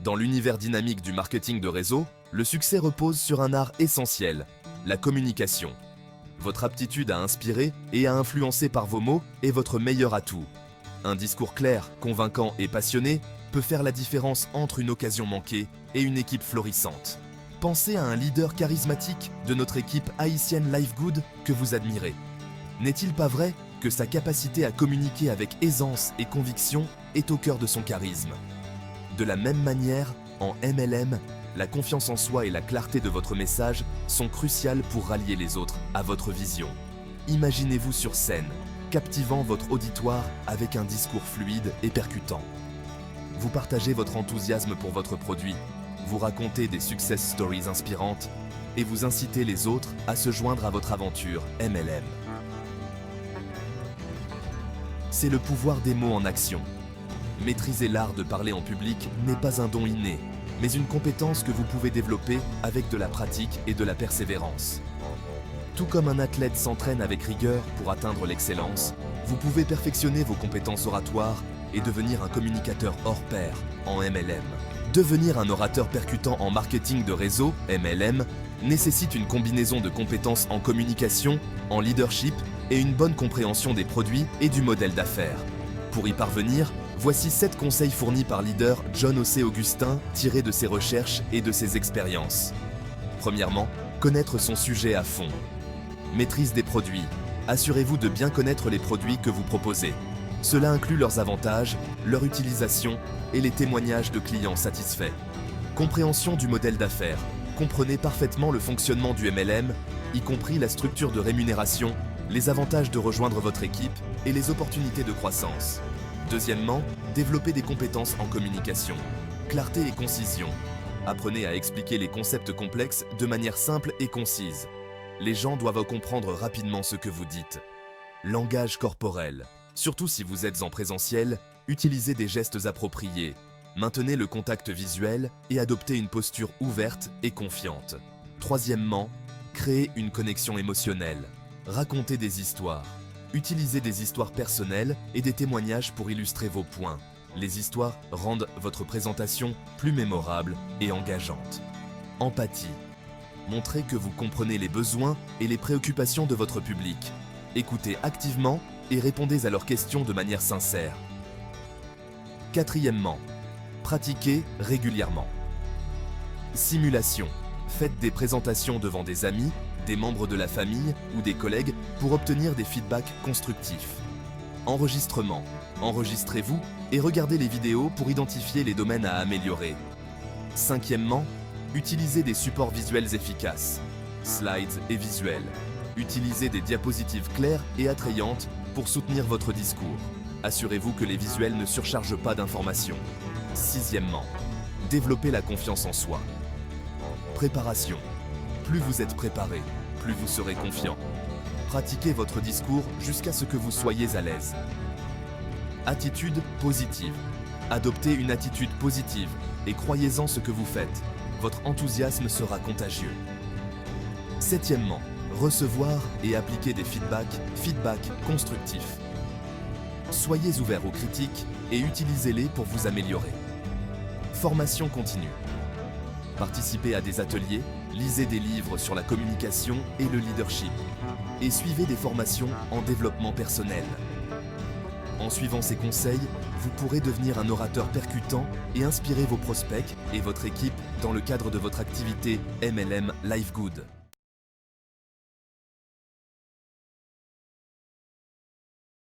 Dans l'univers dynamique du marketing de réseau, le succès repose sur un art essentiel, la communication. Votre aptitude à inspirer et à influencer par vos mots est votre meilleur atout. Un discours clair, convaincant et passionné peut faire la différence entre une occasion manquée et une équipe florissante. Pensez à un leader charismatique de notre équipe haïtienne Lifegood que vous admirez. N'est-il pas vrai que sa capacité à communiquer avec aisance et conviction est au cœur de son charisme? De la même manière, en MLM, la confiance en soi et la clarté de votre message sont cruciales pour rallier les autres à votre vision. Imaginez-vous sur scène, captivant votre auditoire avec un discours fluide et percutant. Vous partagez votre enthousiasme pour votre produit, vous racontez des success stories inspirantes et vous incitez les autres à se joindre à votre aventure MLM. C'est le pouvoir des mots en action. Maîtriser l'art de parler en public n'est pas un don inné, mais une compétence que vous pouvez développer avec de la pratique et de la persévérance. Tout comme un athlète s'entraîne avec rigueur pour atteindre l'excellence, vous pouvez perfectionner vos compétences oratoires et devenir un communicateur hors pair en MLM. Devenir un orateur percutant en marketing de réseau, MLM, nécessite une combinaison de compétences en communication, en leadership et une bonne compréhension des produits et du modèle d'affaires. Pour y parvenir, voici 7 conseils fournis par leader John O.C. Augustin tirés de ses recherches et de ses expériences. Premièrement, connaître son sujet à fond. Maîtrise des produits. Assurez-vous de bien connaître les produits que vous proposez. Cela inclut leurs avantages, leur utilisation et les témoignages de clients satisfaits. Compréhension du modèle d'affaires. Comprenez parfaitement le fonctionnement du MLM, y compris la structure de rémunération, les avantages de rejoindre votre équipe et les opportunités de croissance. Deuxièmement, développez des compétences en communication. Clarté et concision. Apprenez à expliquer les concepts complexes de manière simple et concise. Les gens doivent comprendre rapidement ce que vous dites. Langage corporel. Surtout si vous êtes en présentiel, utilisez des gestes appropriés. Maintenez le contact visuel et adoptez une posture ouverte et confiante. Troisièmement, créez une connexion émotionnelle. Racontez des histoires. Utilisez des histoires personnelles et des témoignages pour illustrer vos points. Les histoires rendent votre présentation plus mémorable et engageante. Empathie. Montrez que vous comprenez les besoins et les préoccupations de votre public. Écoutez activement et répondez à leurs questions de manière sincère. Quatrièmement, pratiquez régulièrement. Simulation. Faites des présentations devant des amis, des membres de la famille ou des collègues pour obtenir des feedbacks constructifs. Enregistrement. Enregistrez-vous et regardez les vidéos pour identifier les domaines à améliorer. Cinquièmement, utilisez des supports visuels efficaces. Slides et visuels. Utilisez des diapositives claires et attrayantes pour soutenir votre discours. Assurez-vous que les visuels ne surchargent pas d'informations. Sixièmement, développez la confiance en soi. Préparation. Plus vous êtes préparé, plus vous serez confiant. Pratiquez votre discours jusqu'à ce que vous soyez à l'aise. Attitude positive. Adoptez une attitude positive et croyez en ce que vous faites. Votre enthousiasme sera contagieux. Septièmement, recevoir et appliquer des feedbacks constructifs. Soyez ouverts aux critiques et utilisez-les pour vous améliorer. Formation continue. Participez à des ateliers, lisez des livres sur la communication et le leadership, et suivez des formations en développement personnel. En suivant ces conseils, vous pourrez devenir un orateur percutant et inspirer vos prospects et votre équipe dans le cadre de votre activité MLM Lifegood.